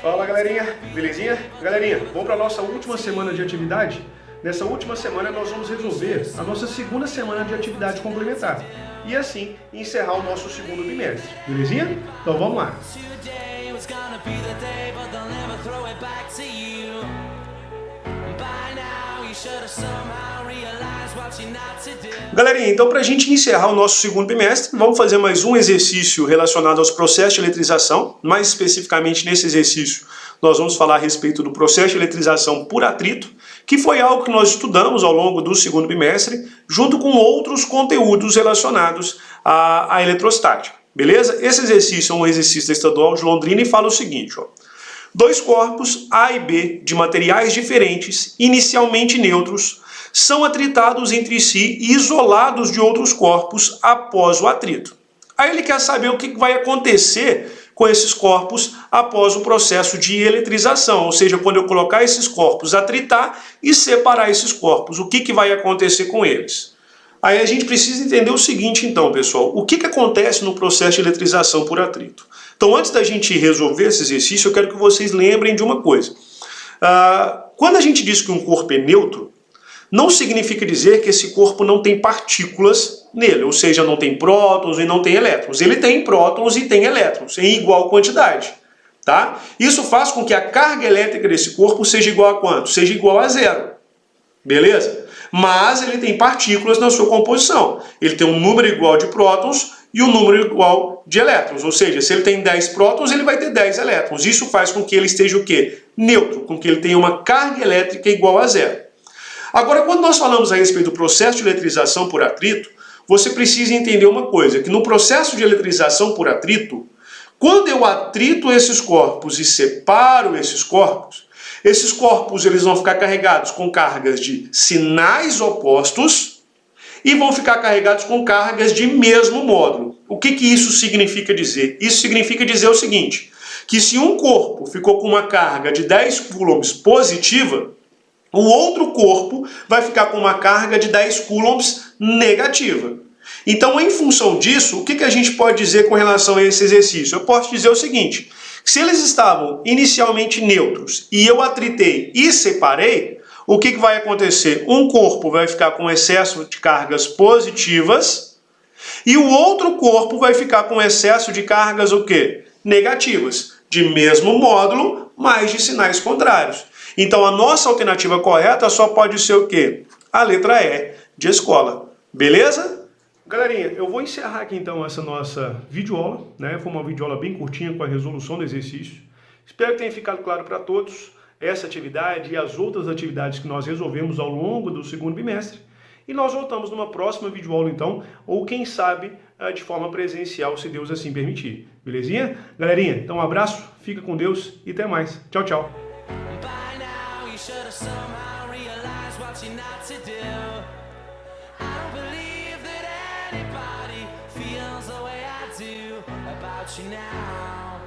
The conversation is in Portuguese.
Fala galerinha, belezinha? Galerinha, vamos para a nossa última semana de atividade? Nessa última semana nós vamos resolver a nossa segunda semana de atividade complementar e assim encerrar o nosso segundo bimestre, belezinha? Então vamos lá! Galerinha, então para a gente encerrar o nosso segundo bimestre, vamos fazer mais um exercício relacionado aos processos de eletrização. Mais especificamente nesse exercício, nós vamos falar a respeito do processo de eletrização por atrito, que foi algo que nós estudamos ao longo do segundo bimestre, junto com outros conteúdos relacionados à eletrostática. Beleza? Esse exercício é um exercício da Estadual de Londrina e fala o seguinte, ó. Dois corpos A e B de materiais diferentes, inicialmente neutros, são atritados entre si e isolados de outros corpos após o atrito. Aí ele quer saber o que vai acontecer com esses corpos após o processo de eletrização, ou seja, quando eu colocar esses corpos, atritar e separar esses corpos, o que vai acontecer com eles? Aí a gente precisa entender o seguinte então, pessoal, o que acontece no processo de eletrização por atrito? Então, antes da gente resolver esse exercício, eu quero que vocês lembrem de uma coisa. Quando a gente diz que um corpo é neutro, não significa dizer que esse corpo não tem partículas nele, ou seja, não tem prótons e não tem elétrons. Ele tem prótons e tem elétrons, em igual quantidade. Tá? Isso faz com que a carga elétrica desse corpo seja igual a quanto? Seja igual a zero. Beleza? Mas ele tem partículas na sua composição. Ele tem um número igual de prótons e um número igual de elétrons. Ou seja, se ele tem 10 prótons, ele vai ter 10 elétrons. Isso faz com que ele esteja o quê? Neutro, com que ele tenha uma carga elétrica igual a zero. Agora, quando nós falamos a respeito do processo de eletrização por atrito, você precisa entender uma coisa, que no processo de eletrização por atrito, quando eu atrito esses corpos e separo esses corpos eles vão ficar carregados com cargas de sinais opostos e vão ficar carregados com cargas de mesmo módulo. O que isso significa dizer? Isso significa dizer o seguinte, que se um corpo ficou com uma carga de 10 coulombs positiva, o outro corpo vai ficar com uma carga de 10 coulombs negativa. Então, em função disso, o que a gente pode dizer com relação a esse exercício? Eu posso dizer o seguinte, se eles estavam inicialmente neutros e eu atritei e separei, o que vai acontecer? Um corpo vai ficar com excesso de cargas positivas e o outro corpo vai ficar com excesso de cargas o quê? Negativas, de mesmo módulo, mas de sinais contrários. Então a nossa alternativa correta só pode ser o quê? A letra E de escola. Beleza? Galerinha, eu vou encerrar aqui então essa nossa videoaula, né? Foi uma videoaula bem curtinha com a resolução do exercício. Espero que tenha ficado claro para todos essa atividade e as outras atividades que nós resolvemos ao longo do segundo bimestre. E nós voltamos numa próxima videoaula então, ou quem sabe de forma presencial, se Deus assim permitir. Belezinha? Galerinha, então um abraço, fica com Deus e até mais. Tchau, tchau. Anybody feels the way I do about you now.